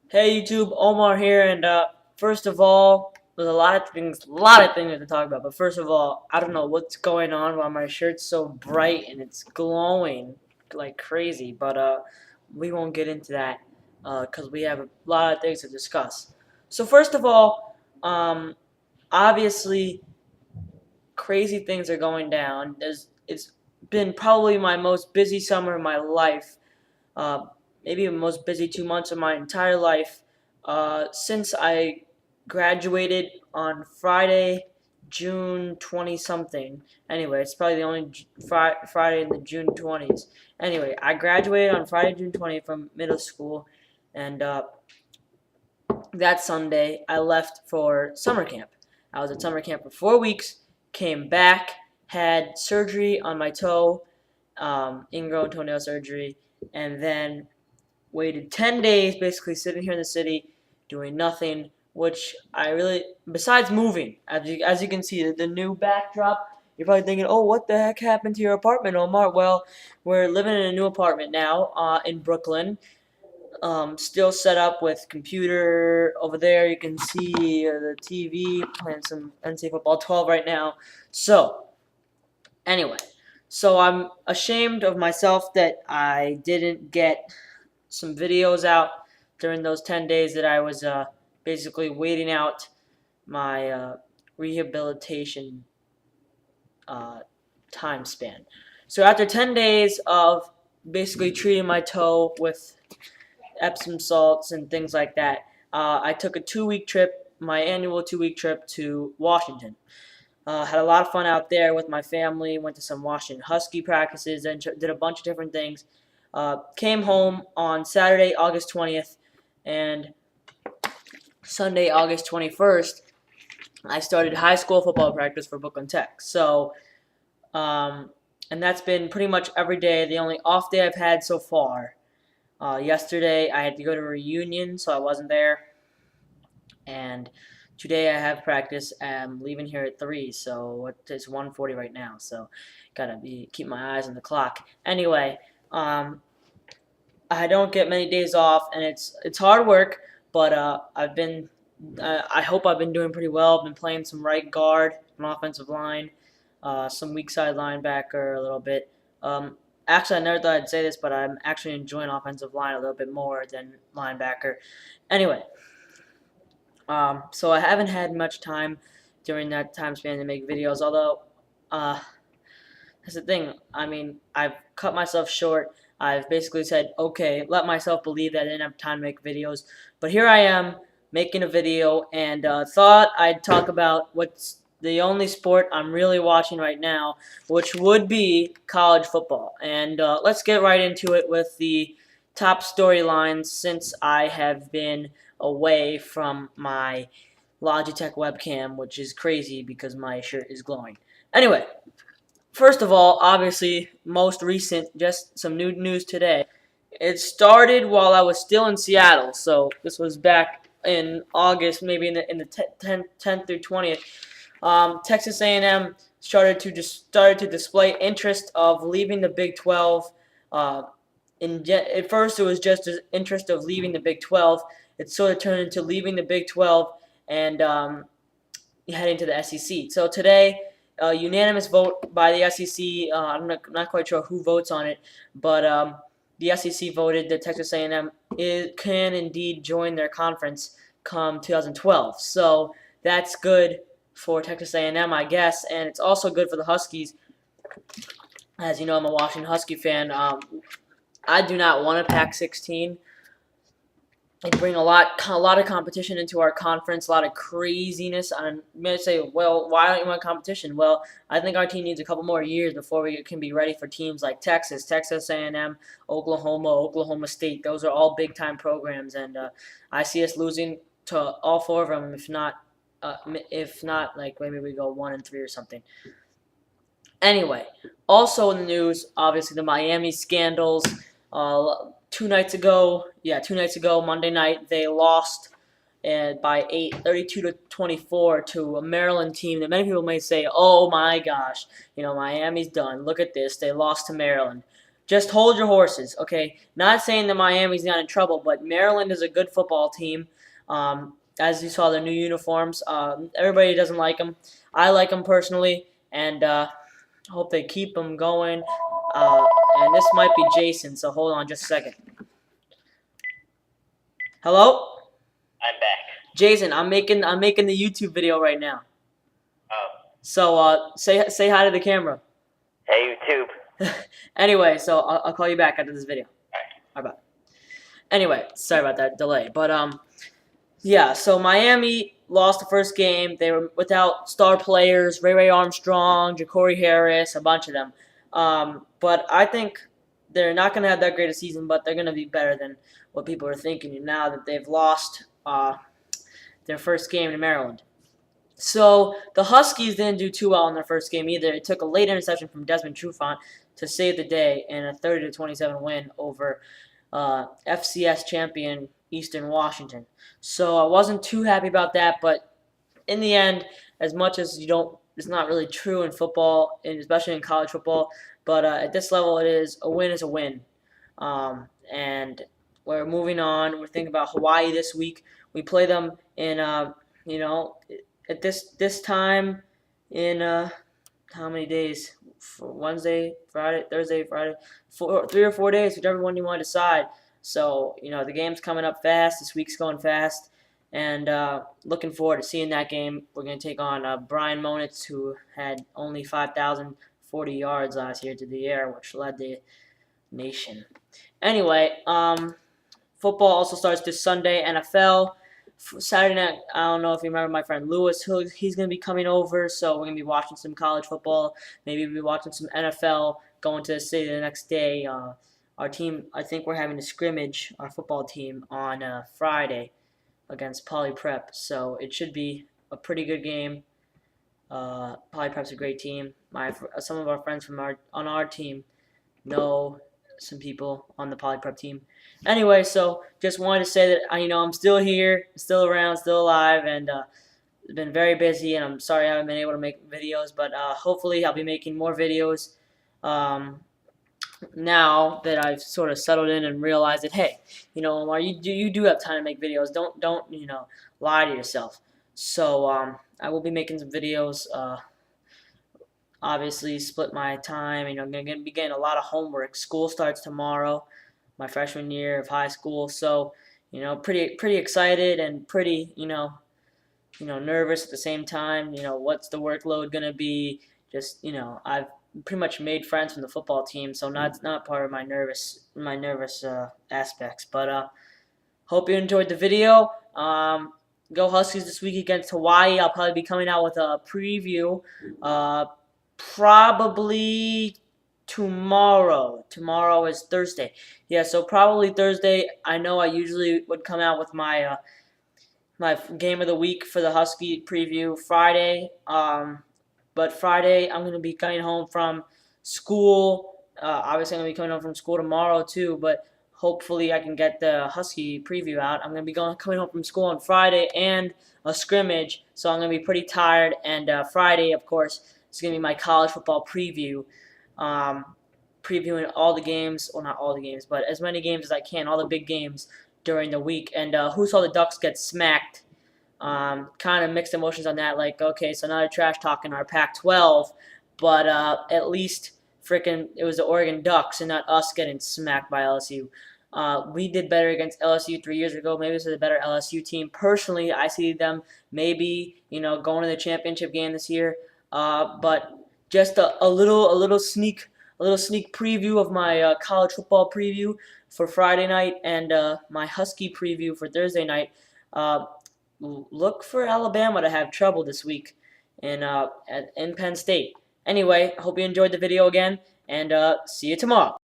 Hey YouTube, Omar here, and first of all, there's a lot of things to talk about. But first of all, I don't know what's going on why my shirt's so bright and it's glowing like crazy. But we won't get into that because we have a lot of things to discuss. So first of all, obviously, crazy things are going down. It's been probably my most busy summer of my life, uh, maybe the most busy 2 months of my entire life, since I graduated on Friday, June 20 something. Anyway, it's probably the only Friday in the June 20s. Anyway, I graduated on Friday, June 20 from middle school, and that Sunday I left for summer camp. I was at summer camp for 4 weeks, came back, had surgery on my toe, ingrown toenail surgery, and then waited 10 days basically sitting here in the city doing nothing, which I really, besides moving, as you can see, the new backdrop, you're probably thinking, oh, what the heck happened to your apartment, Omar? Well, we're living in a new apartment now in Brooklyn. Still set up with computer over there. You can see the TV playing some NCAA Football 12 right now. So, anyway, so I'm ashamed of myself that I didn't get some videos out during those 10 days that I was basically waiting out my rehabilitation uh, time span. So after 10 days of basically treating my toe with Epsom salts and things like that, I took a 2 week trip, my annual 2 week trip to Washington. Had a lot of fun out there with my family. Went to some Washington Husky practices and did a bunch of different things. Came home on Saturday, August 20th, and Sunday, August 21st. I started high school football practice for Brooklyn Tech. So, um, and that's been pretty much every day. The only off day I've had so far. Yesterday, I had to go to a reunion, so I wasn't there. And today I have practice. I'm leaving here at 3, so it's 1:40 right now. So gotta keep my eyes on the clock. Anyway, I don't get many days off, and it's hard work. But I hope I've been doing pretty well. I've been playing some right guard, an offensive line, some weak side linebacker a little bit. Actually, I never thought I'd say this, but I'm actually enjoying offensive line a little bit more than linebacker. Anyway, so I haven't had much time during that time span to make videos. Although, uh, that's the thing. I mean, I've cut myself short. I've basically said, okay, let myself believe that I didn't have time to make videos. But here I am making a video, and thought I'd talk about what's the only sport I'm really watching right now, which would be college football. And let's get right into it with the top storylines since I have been away from my Logitech webcam, which is crazy because my shirt is glowing. Anyway, first of all, obviously, most recent, just some new news today. It started while I was still in Seattle, so this was back in August, maybe in the 10th through 20th. Texas A&M started to display interest of leaving the Big 12. Uh, at first, it was just an interest of leaving the Big 12. It sort of turned into leaving the Big 12 and heading to the SEC. So today, unanimous vote by the SEC. I'm not quite sure who votes on it, but the SEC voted that Texas A&M can indeed join their conference come 2012. So that's good for Texas A&M, I guess, and it's also good for the Huskies. As you know, I'm a Washington Husky fan. I do not want a Pac-16. It'd bring a lot of competition into our conference, a lot of craziness. I'm going to say, well, why don't you want competition? Well, I think our team needs a couple more years before we can be ready for teams like Texas, Texas A&M, Oklahoma, Oklahoma State. Those are all big-time programs, and I see us losing to all four of them, if not, like maybe we go 1-3 or something. Anyway, also in the news, obviously the Miami scandals. 2 nights ago, Monday night, they lost by 32 to 24 to a Maryland team that many people may say, oh my gosh, Miami's done. Look at this. They lost to Maryland. just hold your horses, okay? Not saying that Miami's not in trouble, but Maryland is a good football team. As you saw, their new uniforms. Everybody doesn't like them. I like them personally, and hope they keep them going. And this might be Jason, so hold on just a second. Hello? I'm back. Jason, I'm making the YouTube video right now. Oh. So say hi to the camera. Hey, YouTube. Anyway, so I'll call you back after this video. All right, bye. Anyway, sorry about that delay, but yeah. So Miami lost the first game. They were without star players, Ray Armstrong, Ja'Cory Harris, a bunch of them. But I think they're not going to have that great a season, but they're going to be better than what people are thinking now that they've lost their first game to Maryland. So the Huskies didn't do too well in their first game either. It took a late interception from Desmond Trufant to save the day in a 30-27 win over FCS champion Eastern Washington. So I wasn't too happy about that, but in the end, as much as you don't, it's not really true in football, and especially in college football. But at this level, it is a win is a win. And we're moving on. We're thinking about Hawaii this week. We play them in, at this time in how many days? For Wednesday, Friday, Thursday, Friday, 3 or 4 days, whichever one you want to decide. So the game's coming up fast. This week's going fast, and looking forward to seeing that game. We're going to take on Brian Monitz, who had only 5,040 yards last year to the air, which led the nation. Anyway, football also starts this Sunday. NFL. Saturday night, I don't know if you remember my friend Lewis. He's going to be coming over, so we're going to be watching some college football. Maybe we'll be watching some NFL, going to the city the next day. Our team, I think we're having a scrimmage, our football team, on Friday against Poly Prep. So it should be a pretty good game. Poly Prep's a great team. Some of our friends on our team know some people on the Poly Prep team. Anyway, so just wanted to say that I'm still here, still around, still alive, and been very busy. And I'm sorry I haven't been able to make videos, but hopefully I'll be making more videos now that I've sort of settled in and realized that Omar, you do have time to make videos. Don't lie to yourself. So I will be making some videos. Obviously split my time. I'm going to be getting a lot of homework. School starts tomorrow, my freshman year of high school. So, pretty excited and pretty, nervous at the same time. What's the workload going to be? Just, I've pretty much made friends from the football team, so it's not part of my nervous aspects. But hope you enjoyed the video. Go Huskies this week against Hawaii. I'll probably be coming out with a preview. Probably tomorrow. Tomorrow is Thursday. Yeah, so probably Thursday. I know I usually would come out with my game of the week for the Husky preview Friday. But Friday I'm gonna be coming home from school. Obviously I'm gonna be coming home from school tomorrow too. But hopefully I can get the Husky preview out. I'm gonna be coming home from school on Friday and a scrimmage, so I'm gonna be pretty tired. And Friday, of course, it's going to be my college football preview, previewing all the games, well, not all the games, but as many games as I can, all the big games during the week. And who saw the Ducks get smacked? Kind of mixed emotions on that. Like, okay, so now they're trash talking our Pac-12, but at least it was the Oregon Ducks and not us getting smacked by LSU. We did better against LSU 3 years ago. Maybe this is a better LSU team. Personally, I see them maybe going to the championship game this year. But just a little sneak preview of my college football preview for Friday night and my Husky preview for Thursday night. Look for Alabama to have trouble this week in Penn State. Anyway, hope you enjoyed the video again, and see you tomorrow.